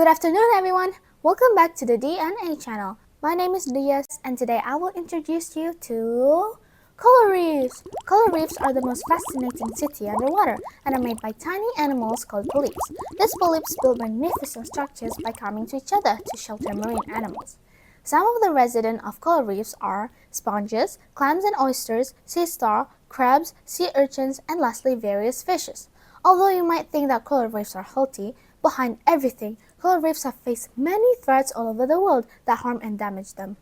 Good afternoon, everyone. Welcome back to the DNA channel. My name is Diaz, and today I will introduce you to coral reefs. Coral reefs are the most fascinating city underwater and are made by tiny animals called polyps. These polyps build magnificent structures by coming to each other to shelter marine animals. Some of the residents of coral reefs are sponges, clams and oysters, sea star, crabs, sea urchins, and lastly various fishes. Although you might think that coral reefs are healthy, behind everything, coral reefs have faced many threats all over the world that harm and damage them.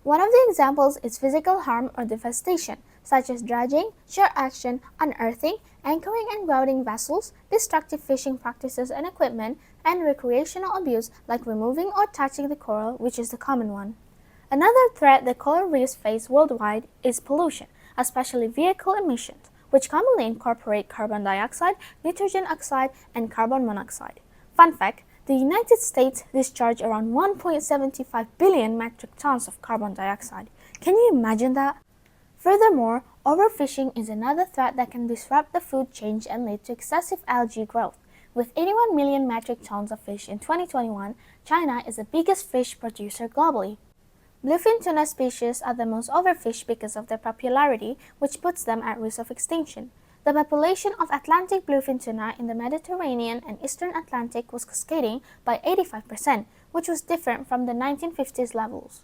One of the examples is physical harm or devastation, such as dredging, shore action, unearthing, anchoring and grouting vessels, destructive fishing practices and equipment, and recreational abuse like removing or touching the coral, which is the common one. Another threat that coral reefs face worldwide is pollution, especially vehicle emissions, which commonly incorporate carbon dioxide, nitrogen oxide, and carbon monoxide. Fun fact, the United States discharges around 1.75 billion metric tons of carbon dioxide. Can you imagine that? Furthermore, overfishing is another threat that can disrupt the food chain and lead to excessive algae growth. With 81 million metric tons of fish in 2021, China is the biggest fish producer globally. Bluefin tuna species are the most overfished because of their popularity, which puts them at risk of extinction. The population of Atlantic bluefin tuna in the Mediterranean and Eastern Atlantic was cascading by 85%, which was different from the 1950s levels.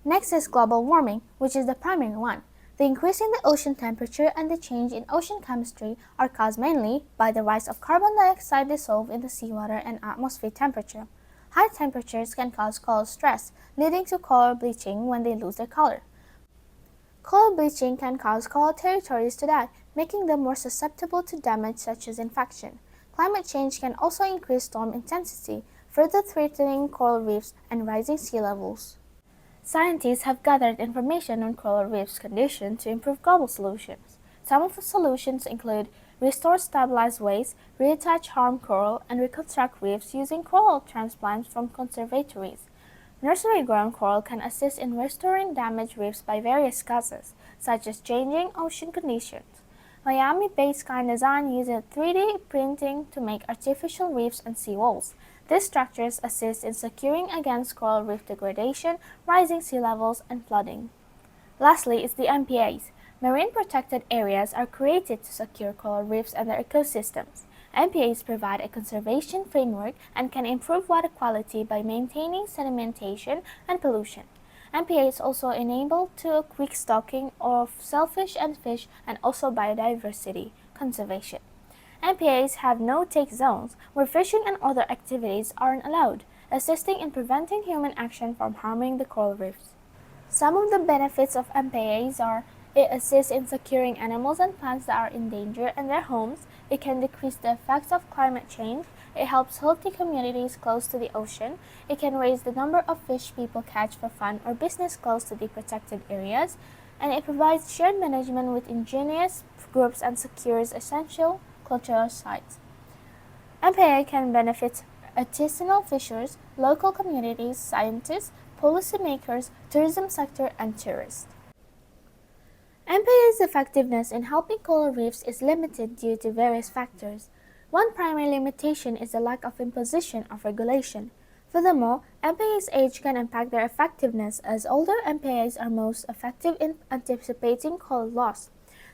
Next is global warming, which is the primary one. The increase in the ocean temperature and the change in ocean chemistry are caused mainly by the rise of carbon dioxide dissolved in the seawater and atmosphere temperature. High temperatures can cause coral stress, leading to coral bleaching when they lose their color. Coral bleaching can cause coral territories to die, making them more susceptible to damage such as infection. Climate change can also increase storm intensity, further threatening coral reefs and rising sea levels. Scientists have gathered information on coral reefs' condition to improve global solutions. Some of the solutions include restore stabilized waste, reattach harmed coral, and reconstruct reefs using coral transplants from conservatories. Nursery-grown coral can assist in restoring damaged reefs by various causes, such as changing ocean conditions. Miami-based Sky Design uses 3D printing to make artificial reefs and seawalls. These structures assist in securing against coral reef degradation, rising sea levels, and flooding. Lastly is the MPAs. Marine protected areas are created to secure coral reefs and their ecosystems. MPAs provide a conservation framework and can improve water quality by maintaining sedimentation and pollution. MPAs also enable to quick stocking of shellfish and fish and also biodiversity conservation. MPAs have no-take zones where fishing and other activities aren't allowed, assisting in preventing human action from harming the coral reefs. Some of the benefits of MPAs are it assists in securing animals and plants that are in danger in their homes, it can decrease the effects of climate change, it helps healthy communities close to the ocean, it can raise the number of fish people catch for fun or business close to the protected areas, and it provides shared management with indigenous groups and secures essential cultural sites. MPA can benefit artisanal fishers, local communities, scientists, policymakers, tourism sector, and tourists. MPA's effectiveness in helping coral reefs is limited due to various factors. One primary limitation is the lack of imposition of regulation. Furthermore, MPA's age can impact their effectiveness as older MPAs are most effective in anticipating coral loss.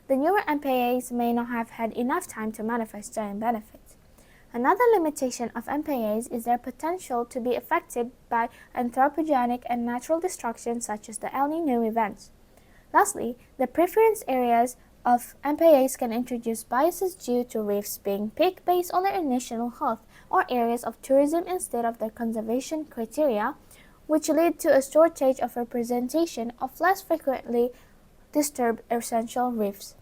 The newer MPAs may not have had enough time to manifest their benefits. Another limitation of MPAs is their potential to be affected by anthropogenic and natural destruction such as the El Niño events. Lastly, the preference areas of MPAs can introduce biases due to reefs being picked based on their initial health or areas of tourism instead of their conservation criteria, which lead to a shortage of representation of less frequently disturbed essential reefs.